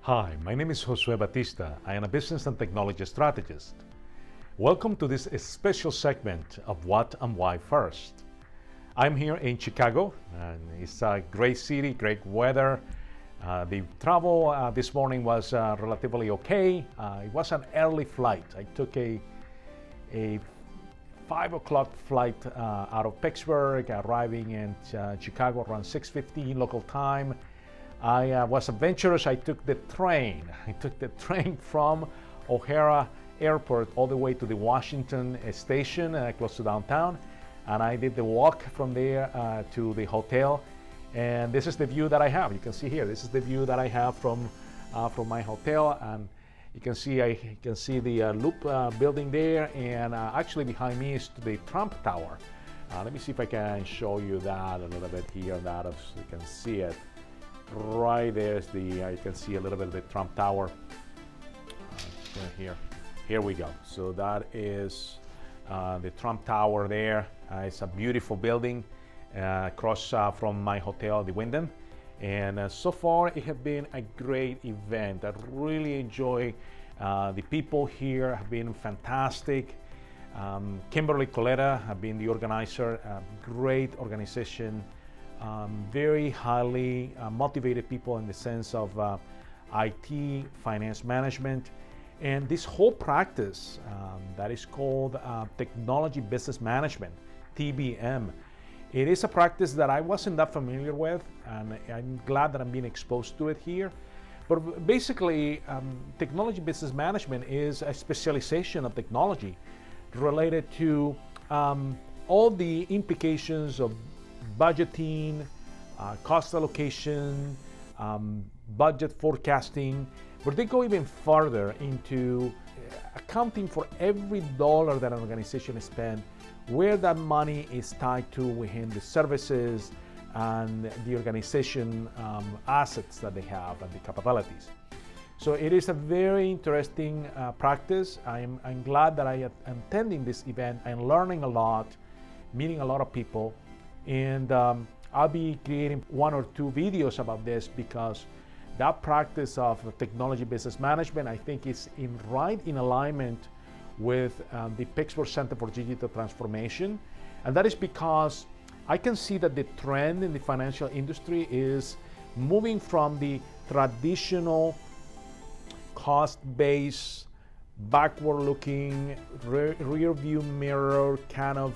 Hi, my name is Josue Batista. I am a business and technology strategist. Welcome to this special segment of What and Why First. I'm here in Chicago, and it's a great city, great weather. The travel this morning was relatively okay. It was an early flight. I took a 5 o'clock flight out of Pittsburgh, arriving in Chicago around 6:15 local time. I was adventurous. I took the train. I took the train from O'Hara Airport all the way to the Washington station close to downtown. And I did the walk from there to the hotel. And this is the view that I have. You can see here, this is the view that I have from my hotel. And you can see the Loop building there. And actually behind me is the Trump Tower. Let me see if I can show you that a little bit here, so you can see it. Right there's you can see a little bit of the Trump Tower here we go. So that is the Trump Tower there. It's a beautiful building across from my hotel, the Wyndham, and so far it has been a great event. I really enjoy the people here have been fantastic. Kimberly Coletta have been the organizer. Great organization. Very highly motivated people in the sense of IT, finance management, and this whole practice that is called Technology Business Management, TBM. It is a practice that I wasn't that familiar with, and I'm glad that I'm being exposed to it here. But basically, Technology Business Management is a specialization of technology related to all the implications of budgeting, cost allocation, budget forecasting, but they go even further into accounting for every dollar that an organization spends, where that money is tied to within the services and the organization assets that they have and the capabilities. So it is a very interesting practice. I'm glad that I am attending this event and learning a lot, meeting a lot of people. And I'll be creating 1 or 2 videos about this because that practice of technology business management, I think, is right in alignment with the Pittsburgh Center for Digital Transformation. And that is because I can see that the trend in the financial industry is moving from the traditional cost-based, backward-looking, rear view mirror kind of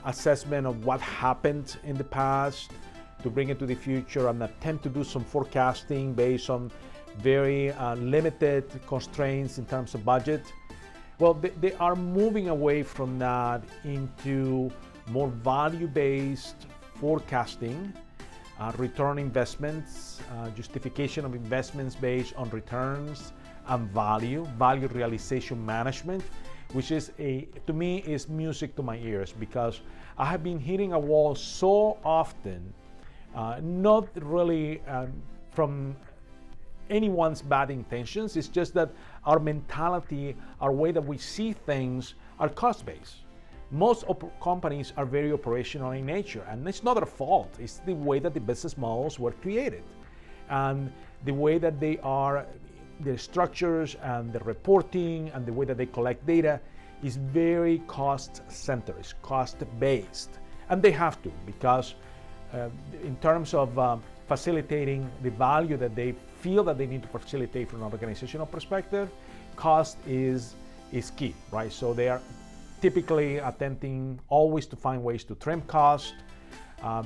assessment of what happened in the past to bring it to the future and attempt to do some forecasting based on very limited constraints in terms of budget. Well, they are moving away from that into more value-based forecasting, return investments, justification of investments based on returns and value realization management, which is to me is music to my ears, because I have been hitting a wall so often, not really from anyone's bad intentions. It's just that our mentality, our way that we see things are cost-based. Most companies are very operational in nature, and it's not their fault. It's the way that the business models were created and the way that they are. The structures and the reporting and the way that they collect data is very cost-centered, it's cost-based. And they have to, because in terms of facilitating the value that they feel that they need to facilitate from an organizational perspective, cost is key, right? So they are typically attempting always to find ways to trim cost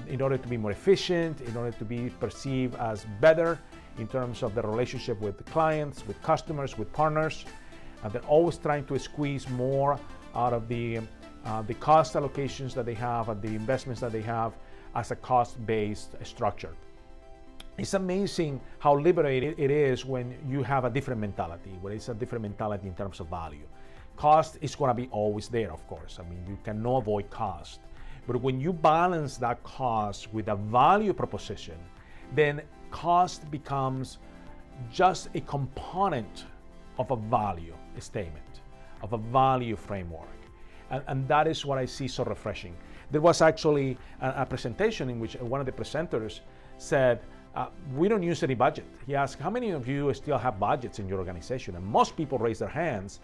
in order to be more efficient, in order to be perceived as better in terms of the relationship with the clients, with customers, with partners. They're always trying to squeeze more out of the cost allocations that they have and the investments that they have as a cost-based structure. It's amazing how liberating it is when you have a different mentality, where it's a different mentality in terms of value. Cost is going to be always there, of course. I mean, you cannot avoid cost. But when you balance that cost with a value proposition, then cost becomes just a component of a value statement, of a value framework. And that is what I see so refreshing. There was actually a presentation in which one of the presenters said we don't use any budget. He asked, how many of you still have budgets in your organization? And most people raised their hands.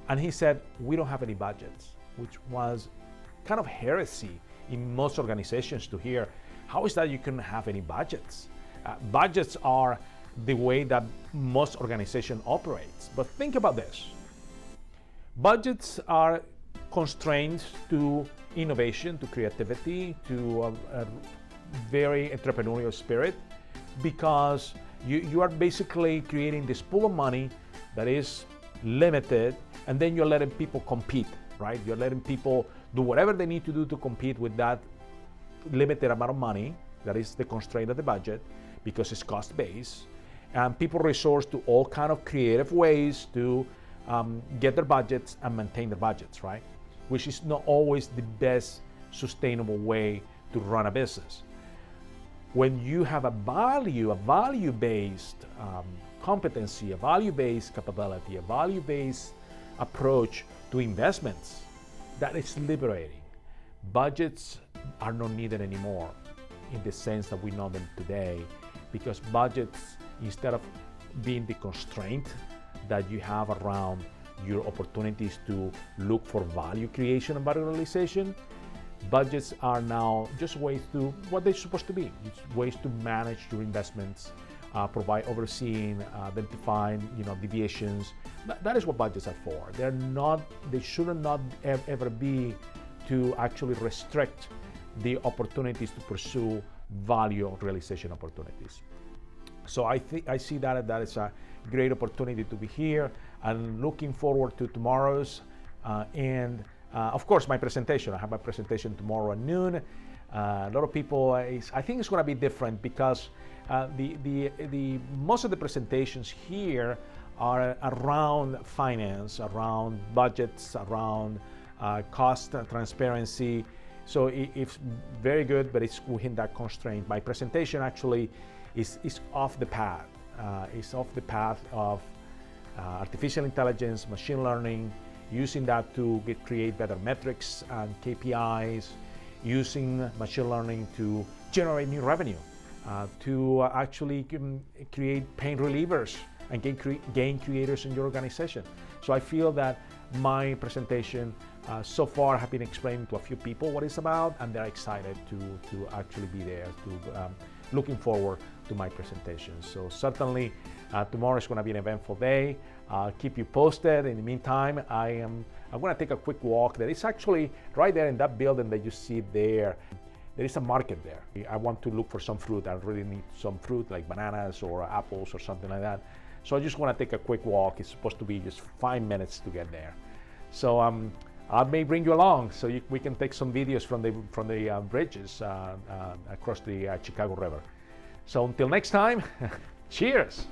And he said, we don't have any budgets, which was kind of heresy in most organizations to hear. How is that you couldn't have any budgets? Budgets are the way that most organization operates. But think about this. Budgets are constraints to innovation, to creativity, to a very entrepreneurial spirit, because you are basically creating this pool of money that is limited, and then you're letting people compete, right? You're letting people do whatever they need to do to compete with that limited amount of money. That is the constraint of the budget, because it's cost-based. And people resort to all kind of creative ways to get their budgets and maintain their budgets, right? Which is not always the best sustainable way to run a business. When you have a value-based competency, a value-based capability, a value-based approach to investments, that is liberating. Budgets are not needed anymore in the sense that we know them today, because budgets, instead of being the constraint that you have around your opportunities to look for value creation and value realization, budgets are now just ways to what they're supposed to be. It's ways to manage your investments, provide overseeing, identifying deviations. That is what budgets are for. They should not ever be to actually restrict the opportunities to pursue value realization opportunities. So I see that is a great opportunity to be here, and looking forward to tomorrow's and of course my presentation. I have my presentation tomorrow at noon. A lot of people, I think it's going to be different, because the most of the presentations here are around finance, around budgets, around cost transparency. So it's very good, but it's within that constraint. My presentation actually is off the path. It's off the path of artificial intelligence, machine learning, using that to create better metrics and KPIs, using machine learning to generate new revenue, to actually create pain relievers and gain creators in your organization. So I feel that my presentation so far have been explaining to a few people what it's about, and they're excited to actually be there, looking forward to my presentation. So certainly tomorrow is going to be an eventful day. I'll keep you posted. In the meantime, I'm going to take a quick walk. There is actually right there in that building that you see there, there is a market there. I want to look for some fruit. I really need some fruit like bananas or apples or something like that. So I just want to take a quick walk. It's supposed to be just 5 minutes to get there. So I may bring you along so we can take some videos from the bridges across the Chicago River. So until next time, cheers.